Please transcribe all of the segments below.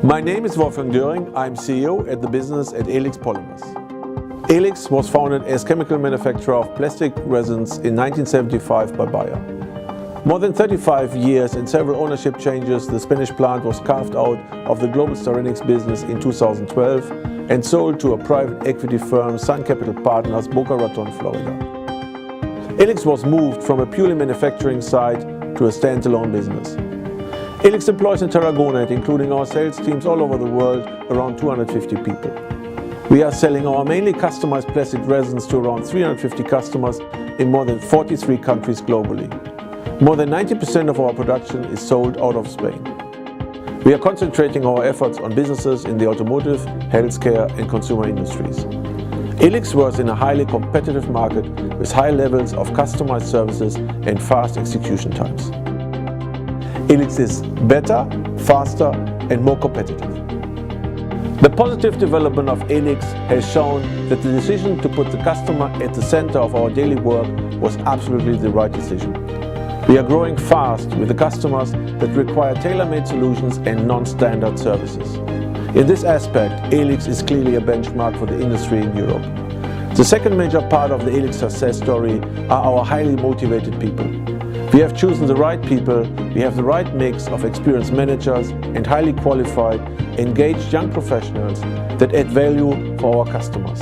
My name is Wolfgang Doering. I'm CEO at the business at Elix Polymers. Elix was founded as chemical manufacturer of plastic resins in 1975 by Bayer. More than 35 years and several ownership changes, the Spanish plant was carved out of the global styrenics business in 2012 and sold to a private equity firm, Sun Capital Partners, Boca Raton, Florida. Elix was moved from a purely manufacturing site to a standalone business. Elix employs in Tarragona, including our sales teams all over the world, around 250 people. We are selling our mainly customized plastic resins to around 350 customers in more than 43 countries globally. More than 90% of our production is sold out of Spain. We are concentrating our efforts on businesses in the automotive, healthcare and consumer industries. Elix works in a highly competitive market with high levels of customized services and fast execution times. Elix is better, faster and more competitive. The positive development of Elix has shown that the decision to put the customer at the center of our daily work was absolutely the right decision. We are growing fast with the customers that require tailor-made solutions and non-standard services. In this aspect, Elix is clearly a benchmark for the industry in Europe. The second major part of the Elix success story are our highly motivated people. We have chosen the right people, we have the right mix of experienced managers and highly qualified, engaged young professionals that add value for our customers.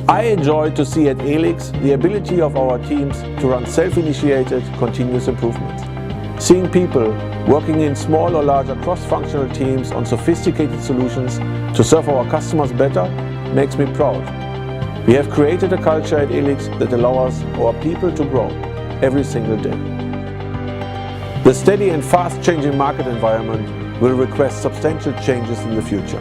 I enjoy to see at Elix the ability of our teams to run self-initiated continuous improvements. Seeing people working in small or larger cross-functional teams on sophisticated solutions to serve our customers better makes me proud. We have created a culture at Elix that allows our people to grow every single day. The steady and fast-changing market environment will request substantial changes in the future.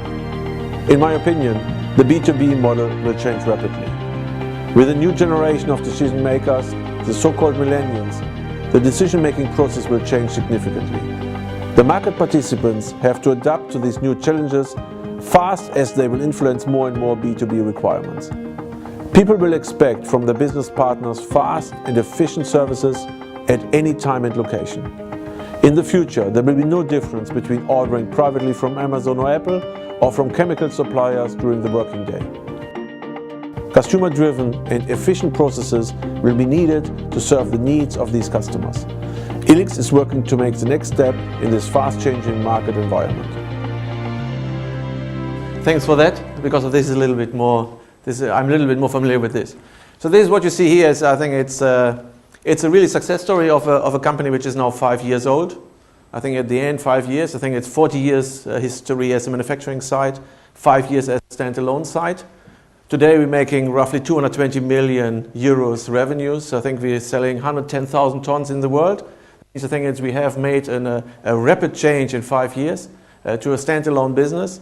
In my opinion, the B2B model will change rapidly. With a new generation of decision makers, the so-called millennials, the decision-making process will change significantly. The market participants have to adapt to these new challenges fast as they will influence more and more B2B requirements. People will expect from their business partners fast and efficient services at any time and location. In the future, there will be no difference between ordering privately from Amazon or Apple or from chemical suppliers during the working day. Consumer-driven and efficient processes will be needed to serve the needs of these customers. Elix is working to make the next step in this fast-changing market environment. Thanks for that, because of this is a little bit more. I'm a little bit more familiar with this. So this is what you see here. I think it's a really success story of a company which is now 5 years old. I think at the end, 5 years. I think it's 40 years history as a manufacturing site, 5 years as a standalone site. Today we're making roughly 220 million euros revenues. I think we're selling 110,000 tons in the world. The thing is we have made a rapid change in 5 years to a standalone business.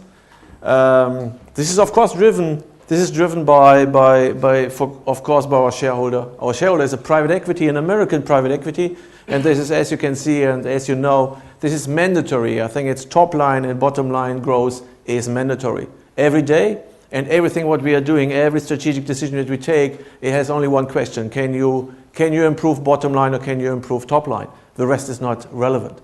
This is of course driven. This is driven by our shareholder. Our shareholder is a private equity, an American private equity, and this is, as you can see and as you know, this is mandatory. I think it's top line and bottom line growth is mandatory every day, and everything what we are doing, every strategic decision that we take, it has only one question: can you improve bottom line or can you improve top line? The rest is not relevant.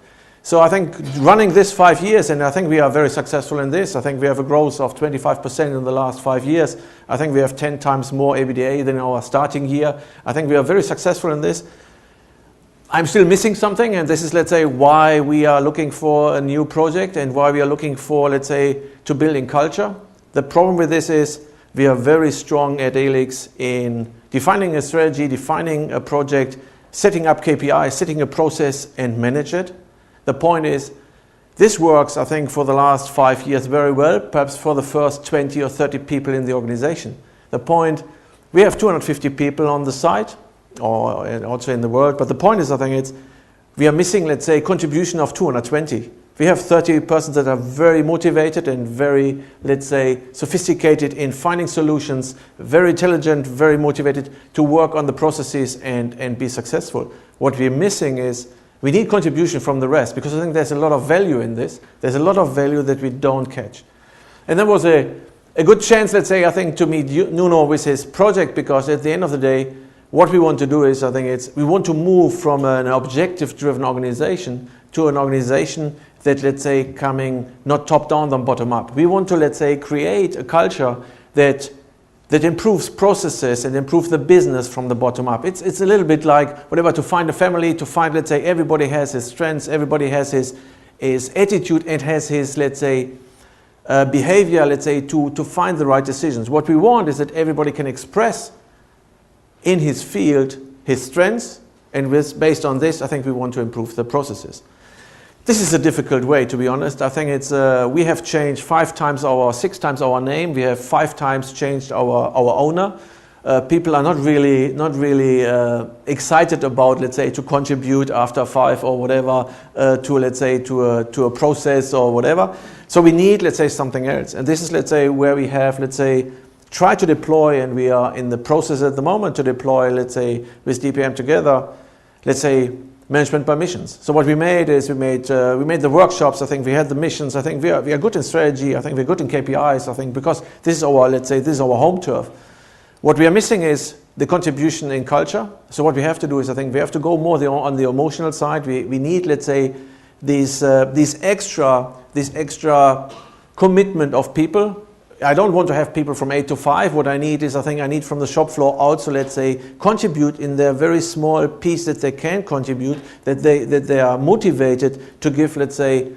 So I think running this 5 years, and I think we are very successful in this. I think we have a growth of 25% in the last 5 years. I think we have 10 times more EBITDA than our starting year. I think we are very successful in this. I'm still missing something, and this is, let's say, why we are looking for a new project and why we are looking for, let's say, to building culture. The problem with this is we are very strong at Elix in defining a strategy, defining a project, setting up KPIs, setting a process and manage it. The point is, this works, I think, for the last 5 years very well, perhaps for the first 20 or 30 people in the organization. The point, we have 250 people on the site, or also in the world, but the point is, I think we are missing, let's say, contribution of 220. We have 30 persons that are very motivated and very, let's say, sophisticated in finding solutions, very intelligent, very motivated to work on the processes and be successful. What we're missing is, we need contribution from the rest, because I think there's a lot of value in this. There's a lot of value that we don't catch. And there was a, a good chance, let's say, I think, to meet Nuno with his project, because at the end of the day, what we want to do is, I think we want to move from an objective-driven organization to an organization that, let's say, coming not top-down, but bottom-up. We want to, let's say, create a culture that improves processes and improves the business from the bottom up. It's a little bit like whatever, to find a family, to find, let's say, everybody has his strengths, everybody has his attitude and has his, let's say, behavior, let's say, to find the right decisions. What we want is that everybody can express in his field his strengths, and based on this, I think we want to improve the processes. This is a difficult way, to be honest. I think we have changed 6 times our name. We have 5 times changed our owner. People are not really excited about, let's say, to contribute after 5 or whatever to, let's say, to a process or whatever. So we need, let's say, something else. And this is, let's say, where we have, let's say, try to deploy, and we are in the process at the moment to deploy, let's say, with DPM together, let's say, management by missions. So what we made is we made the workshops. I think we had the missions. I think we are good in strategy. I think we're good in KPIs. I think because this is our, let's say, this is our home turf. What we are missing is the contribution in culture. So what we have to do is, I think we have to go more on the emotional side. We need, let's say, these extra commitment of people. I don't want to have people from 8 to 5. What I need is, I think I need from the shop floor also, let's say, contribute in their very small piece that they can contribute, that they are motivated to give, let's say,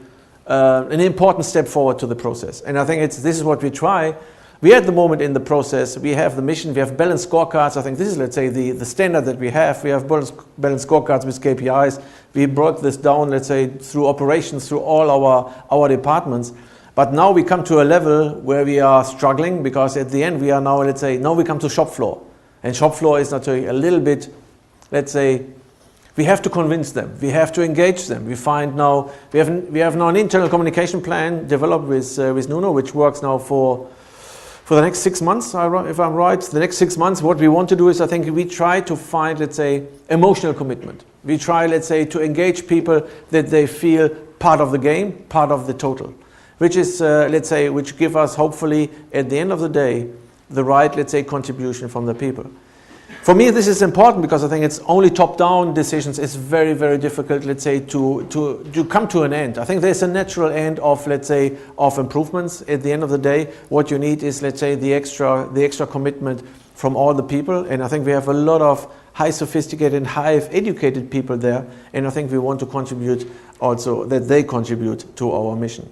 an important step forward to the process. And I think this is what we try. We at the moment in the process, we have the mission, we have balanced scorecards. I think this is, let's say, the standard that we have. We have balanced scorecards with KPIs. We brought this down, let's say, through operations, through all our departments. But now we come to a level where we are struggling, because at the end we are now, let's say, now we come to shop floor. And shop floor is not a little bit, let's say, we have to convince them. We have to engage them. We find now, we have now an internal communication plan developed with Nuno, which works now for the next 6 months, if I'm right. The next 6 months, what we want to do is, I think we try to find, let's say, emotional commitment. We try, let's say, to engage people that they feel part of the game, part of the total. Which is, let's say, which give us, hopefully, at the end of the day, the right, let's say, contribution from the people. For me, this is important because I think it's only top-down decisions. It's very, very difficult, let's say, to come to an end. I think there's a natural end of, let's say, of improvements. At the end of the day, what you need is, let's say, the extra commitment from all the people. And I think we have a lot of high sophisticated and high educated people there. And I think we want to contribute also, that they contribute to our mission.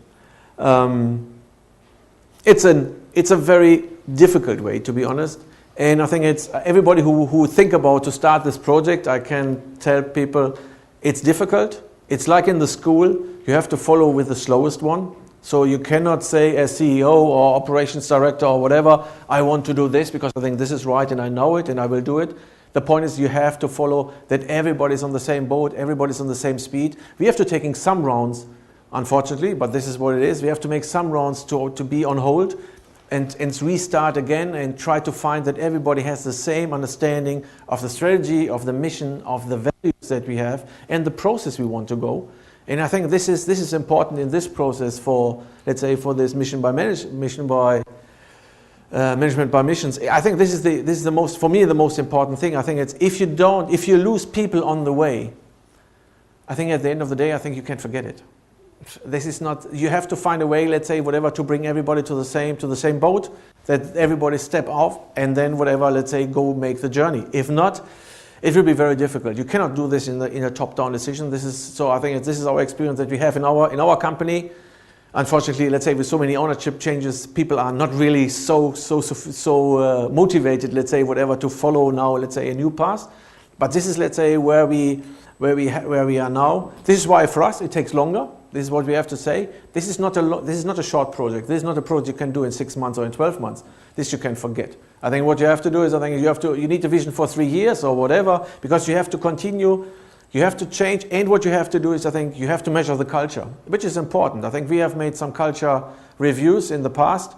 It's a very difficult way, to be honest, and I think it's everybody who think about to start this project. I can tell people it's difficult. It's like in the school, you have to follow with the slowest one. So you cannot say as CEO or operations director or whatever, I want to do this because I think this is right and I know it and I will do it. The point is you have to follow that everybody's on the same boat, everybody's on the same speed. We have to taking some rounds, unfortunately, but this is what it is. We have to make some rounds to be on hold and restart again and try to find that everybody has the same understanding of the strategy, of the mission, of the values that we have, and the process we want to go. And I think this is important in this process for, let's say, for this management by missions. I think this is the most, for me, the most important thing. I think it's if you lose people on the way, I think at the end of the day, I think you can forget it. This is not, you have to find a way, let's say, whatever, to bring everybody to the same boat, that everybody step off and then whatever, let's say, go make the journey. If not, it will be very difficult. You cannot do this in a top-down decision. So I think this is our experience that we have in our company. Unfortunately, let's say with so many ownership changes, people are not really so motivated, let's say, whatever, to follow now, let's say, a new path. But this is, let's say, where we are now. This is why for us it takes longer. This is what we have to say. This is not a short project. This is not a project you can do in 6 months or in 12 months. This you can forget. I think what you have to do is, I think you need a vision for 3 years or whatever, because you have to continue, you have to change, and what you have to do is, I think you have to measure the culture, which is important. I think we have made some culture reviews in the past,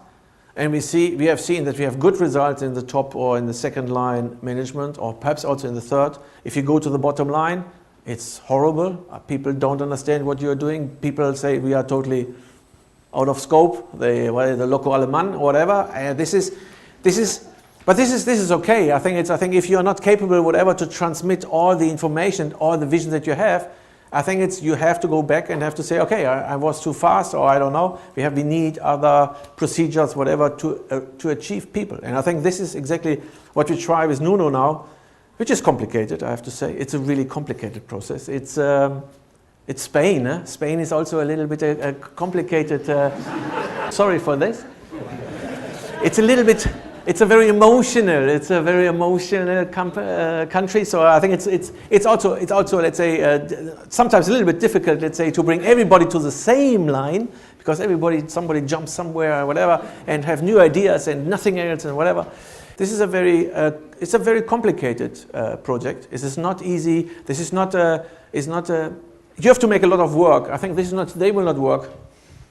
and we have seen that we have good results in the top or in the second line management, or perhaps also in the third. If you go to the bottom line, it's horrible. People don't understand what you're doing. People say we are totally out of scope. The loco Aleman or whatever. This is But this is okay. I think if you're not capable, whatever, to transmit all the information, all the vision that you have, I think you have to go back and have to say, okay, I was too fast, or I don't know. We need other procedures, whatever, to achieve people. And I think this is exactly what we try with Nuno now, which is complicated, I have to say. It's a really complicated process. It's Spain. Spain is also a little bit a complicated. Sorry for this. It's a little bit. It's a very emotional. It's a very emotional country. So I think it's also let's say sometimes a little bit difficult, let's say, to bring everybody to the same line, because somebody jumps somewhere or whatever and have new ideas and nothing else and whatever. This is a very complicated project. This is not easy. This is not you have to make a lot of work. I think they will not work.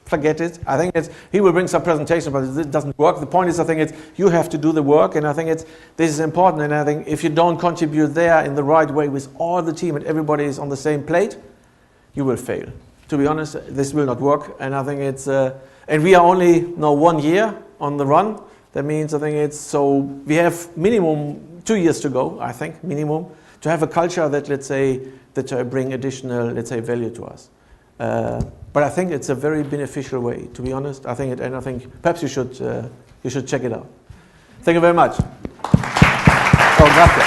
Forget it. I think he will bring some presentation, but it doesn't work. The point is, I think you have to do the work, and I think this is important. And I think if you don't contribute there in the right way with all the team and everybody is on the same plate, you will fail. To be honest, this will not work. And I think and we are only now 1 year on the run. That means I think we have minimum 2 years to go. I think minimum to have a culture that that bring additional value to us. But I think it's a very beneficial way, to be honest. I think perhaps you should check it out. Thank you very much. Oh, gracias.